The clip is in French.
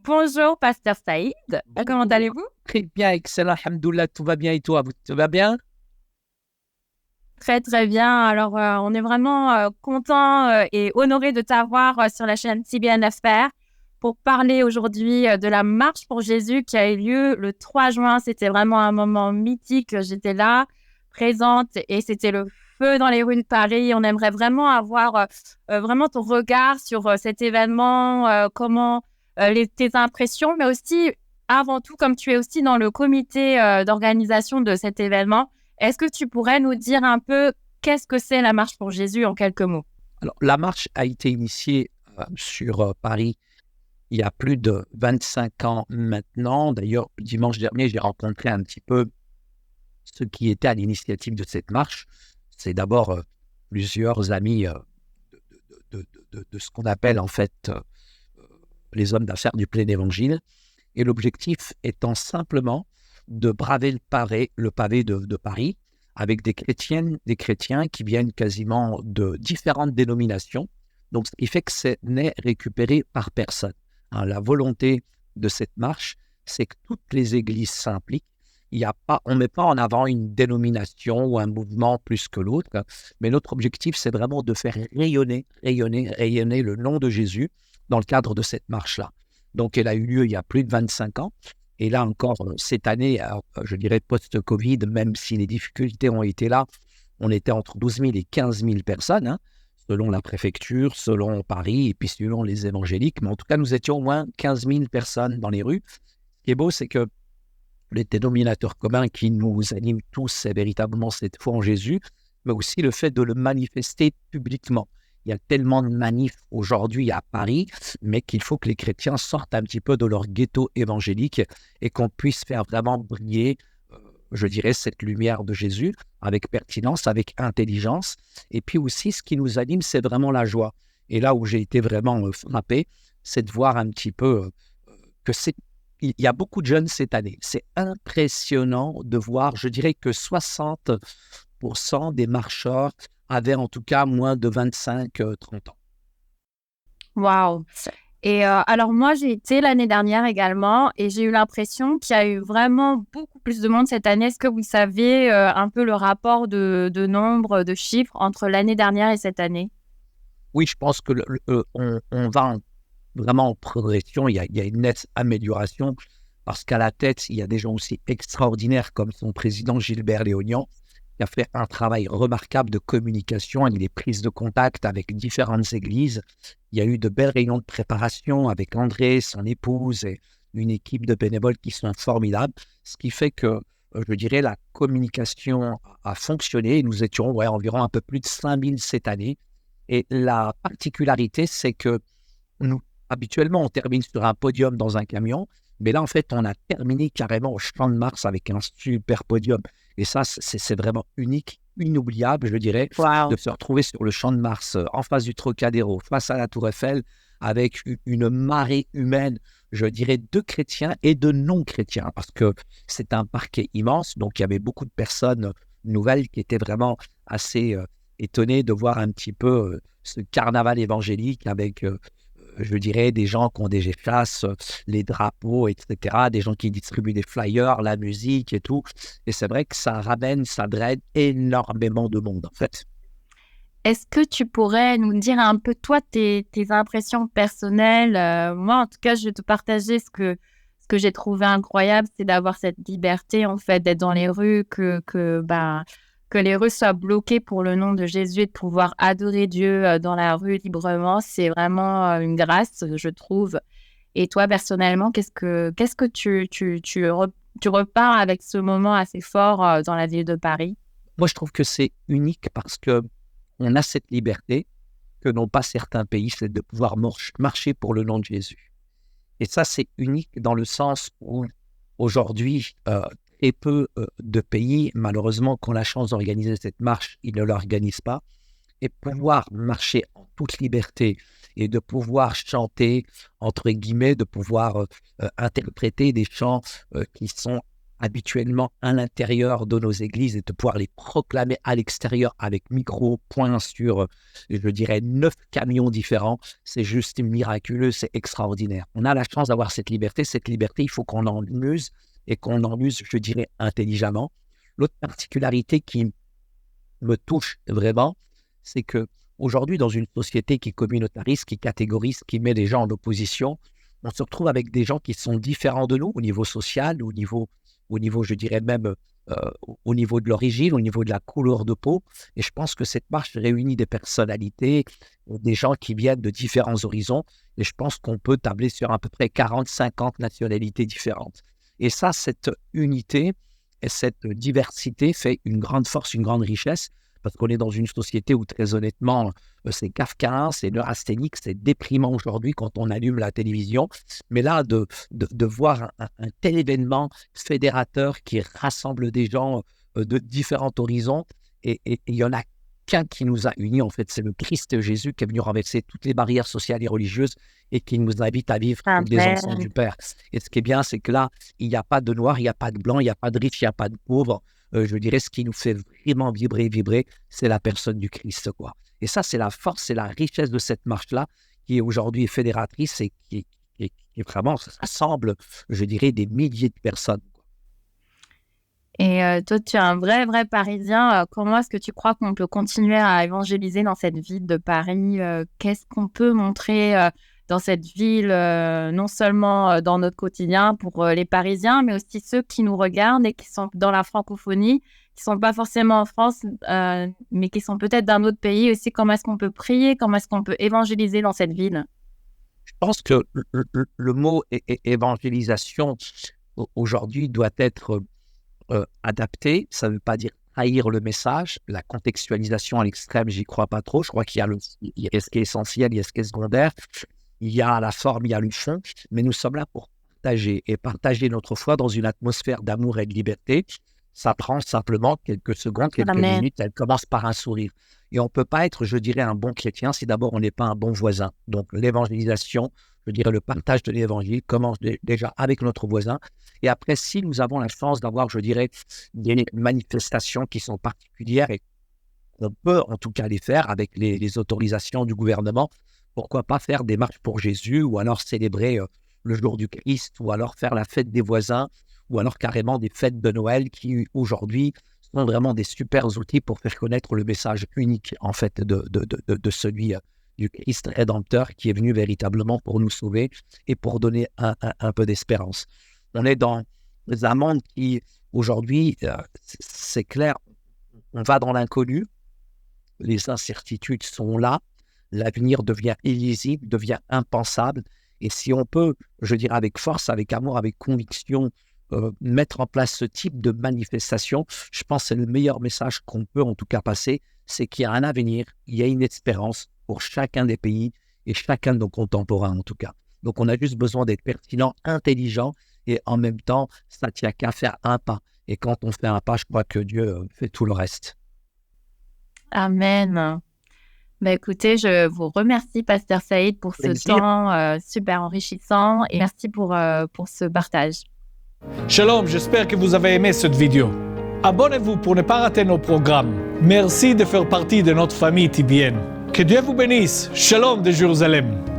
Bonjour, Pasteur Saïd. Comment Bonjour. allez-vous? Très bien, excellent, alhamdoulilah, tout va bien et toi, tout va bien? Très, très bien. Alors, on est vraiment content et honoré de t'avoir sur la chaîne CBN pour parler aujourd'hui de la marche pour Jésus qui a eu lieu le 3 juin. C'était vraiment un moment mythique. J'étais là, présente, et c'était le feu dans les rues de Paris. On aimerait vraiment avoir vraiment ton regard sur cet événement, comment tes impressions, mais aussi, avant tout, comme tu es aussi dans le comité d'organisation de cet événement, est-ce que tu pourrais nous dire un peu qu'est-ce que c'est la Marche pour Jésus en quelques mots? Alors, la marche a été initiée sur Paris il y a plus de 25 ans maintenant. D'ailleurs, dimanche dernier, j'ai rencontré un petit peu ceux qui étaient à l'initiative de cette marche. C'est d'abord plusieurs amis de ce qu'on appelle en fait les hommes d'affaires du plein évangile. Et l'objectif étant simplement de braver le pavé de Paris avec des chrétiens qui viennent quasiment de différentes dénominations. Donc, ce qui fait que ce n'est récupéré par personne. Hein, la volonté de cette marche, c'est que toutes les églises s'impliquent. On ne met pas en avant une dénomination ou un mouvement plus que l'autre, mais notre objectif, c'est vraiment de faire rayonner le nom de Jésus dans le cadre de cette marche-là. Donc, elle a eu lieu il y a plus de 25 ans. Et là encore, cette année, je dirais post-Covid, même si les difficultés ont été là, on était entre 12 000 et 15 000 personnes, hein, selon la préfecture, selon Paris et puis selon les évangéliques. Mais en tout cas, nous étions au moins 15 000 personnes dans les rues. Ce qui est beau, c'est que les dénominateurs communs qui nous animent tous, c'est véritablement cette foi en Jésus, mais aussi le fait de le manifester publiquement. Il y a tellement de manifs aujourd'hui à Paris, mais qu'il faut que les chrétiens sortent un petit peu de leur ghetto évangélique et qu'on puisse faire vraiment briller, je dirais, cette lumière de Jésus avec pertinence, avec intelligence. Et puis aussi, ce qui nous anime, c'est vraiment la joie. Et là où j'ai été vraiment frappé, c'est de voir un petit peu que il y a beaucoup de jeunes cette année. C'est impressionnant de voir, je dirais que 60% des marcheurs avaient en tout cas moins de 25-30 ans. Waouh! Et alors moi, j'ai été l'année dernière également et j'ai eu l'impression qu'il y a eu vraiment beaucoup plus de monde cette année. Est-ce que vous savez un peu le rapport de nombre, de chiffres entre l'année dernière et cette année? Oui, je pense que on va vraiment en progression. Il y a une nette amélioration parce qu'à la tête, il y a des gens aussi extraordinaires comme son président Gilbert Léonian, qui a fait un travail remarquable de communication avec des prises de contact avec différentes églises. Il y a eu de belles réunions de préparation avec André, son épouse et une équipe de bénévoles qui sont formidables, ce qui fait que, je dirais, la communication a fonctionné. Nous étions environ un peu plus de 5000 cette année. Et la particularité, c'est que nous, habituellement, on termine sur un podium dans un camion, mais là, en fait, on a terminé carrément au Champ de Mars avec un super podium. Et ça, c'est vraiment unique, inoubliable, je dirais, de Wow! se retrouver sur le Champ de Mars, en face du Trocadéro, face à la Tour Eiffel, avec une marée humaine, je dirais, de chrétiens et de non-chrétiens, parce que c'est un parquet immense, donc il y avait beaucoup de personnes nouvelles qui étaient vraiment assez étonnées de voir un petit peu ce carnaval évangélique avec je dirais, des gens qui ont des chasses, les drapeaux, etc., des gens qui distribuent des flyers, la musique et tout. Et c'est vrai que ça draine énormément de monde, en fait. Est-ce que tu pourrais nous dire un peu, toi, tes impressions personnelles? Moi, en tout cas, je vais te partager ce que j'ai trouvé incroyable, c'est d'avoir cette liberté, en fait, d'être dans les rues, que les rues soient bloquées pour le nom de Jésus et de pouvoir adorer Dieu dans la rue librement. C'est vraiment une grâce, je trouve. Et toi, personnellement, qu'est-ce que tu repars avec ce moment assez fort dans la ville de Paris? Moi, je trouve que c'est unique parce que on a cette liberté que n'ont pas certains pays, c'est de pouvoir marcher pour le nom de Jésus. Et ça, c'est unique dans le sens où aujourd'hui, très peu de pays, malheureusement, qui ont la chance d'organiser cette marche, ils ne l'organisent pas. Et pouvoir marcher en toute liberté et de pouvoir chanter, entre guillemets, de pouvoir interpréter des chants qui sont habituellement à l'intérieur de nos églises et de pouvoir les proclamer à l'extérieur avec micro, point sur, je dirais, 9 camions différents, c'est juste miraculeux, c'est extraordinaire. On a la chance d'avoir cette liberté. Cette liberté, il faut qu'on en use et qu'on en use, je dirais, intelligemment. L'autre particularité qui me touche vraiment, c'est que aujourd'hui, dans une société qui communautariste, qui catégorise, qui met les gens en opposition, on se retrouve avec des gens qui sont différents de nous au niveau social, au niveau, je dirais même, au niveau de l'origine, au niveau de la couleur de peau. Et je pense que cette marche réunit des personnalités, des gens qui viennent de différents horizons. Et je pense qu'on peut tabler sur à peu près 40-50 nationalités différentes. Et ça, cette unité et cette diversité fait une grande force, une grande richesse, parce qu'on est dans une société où, très honnêtement, c'est kafkaïen, c'est neurasthénique, c'est déprimant aujourd'hui quand on allume la télévision. Mais là, de voir un tel événement fédérateur qui rassemble des gens de différents horizons, et il y en a qu'un qui nous a unis, en fait, c'est le Christ Jésus qui est venu renverser toutes les barrières sociales et religieuses et qui nous invite à vivre comme des enfants du Père. Et ce qui est bien, c'est que là, il n'y a pas de noir, il n'y a pas de blanc, il n'y a pas de riche, il n'y a pas de pauvre. Je dirais, ce qui nous fait vraiment vibrer, c'est la personne du Christ, quoi. Et ça, c'est la force, c'est la richesse de cette marche-là, qui aujourd'hui est fédératrice et qui vraiment rassemble, je dirais, des milliers de personnes. Et toi, tu es un vrai Parisien. Comment est-ce que tu crois qu'on peut continuer à évangéliser dans cette ville de Paris? Qu'est-ce qu'on peut montrer dans cette ville, non seulement dans notre quotidien pour les Parisiens, mais aussi ceux qui nous regardent et qui sont dans la francophonie, qui ne sont pas forcément en France, mais qui sont peut-être d'un autre pays aussi. Comment est-ce qu'on peut prier? Comment est-ce qu'on peut évangéliser dans cette ville? Je pense que le mot évangélisation aujourd'hui doit être adapté. Ça ne veut pas dire trahir le message. La contextualisation à l'extrême, j'y crois pas trop. Je crois qu'il y a ce qui est essentiel, il y a ce qui est secondaire. Il y a la forme, il y a le fond, mais nous sommes là pour partager notre foi dans une atmosphère d'amour et de liberté. Ça prend simplement quelques secondes, quelques minutes, elle commence par un sourire. Et on ne peut pas être, je dirais, un bon chrétien si d'abord on n'est pas un bon voisin. Donc l'évangélisation, je dirais le partage de l'évangile commence déjà avec notre voisin. Et après, si nous avons la chance d'avoir, je dirais, des manifestations qui sont particulières et on peut en tout cas les faire avec les autorisations du gouvernement, pourquoi pas faire des marches pour Jésus ou alors célébrer le jour du Christ ou alors faire la fête des voisins ou alors carrément des fêtes de Noël qui aujourd'hui sont vraiment des super outils pour faire connaître le message unique en fait de celui du Christ rédempteur qui est venu véritablement pour nous sauver et pour donner un peu d'espérance. On est dans un monde qui aujourd'hui, c'est clair, on va dans l'inconnu, les incertitudes sont là, l'avenir devient illisible, devient impensable. Et si on peut, je dirais avec force, avec amour, avec conviction, mettre en place ce type de manifestation, je pense que c'est le meilleur message qu'on peut en tout cas passer, c'est qu'il y a un avenir, il y a une espérance pour chacun des pays et chacun de nos contemporains en tout cas. Donc on a juste besoin d'être pertinent, intelligent et en même temps, ça ne tient qu'à faire un pas. Et quand on fait un pas, je crois que Dieu fait tout le reste. Amen. Écoutez, je vous remercie, Pasteur Saïd, pour ce temps super enrichissant et merci pour ce partage. Shalom, j'espère que vous avez aimé cette vidéo. Abonnez-vous pour ne pas rater nos programmes. Merci de faire partie de notre famille TBN. Que Dieu vous bénisse. Shalom de Jérusalem.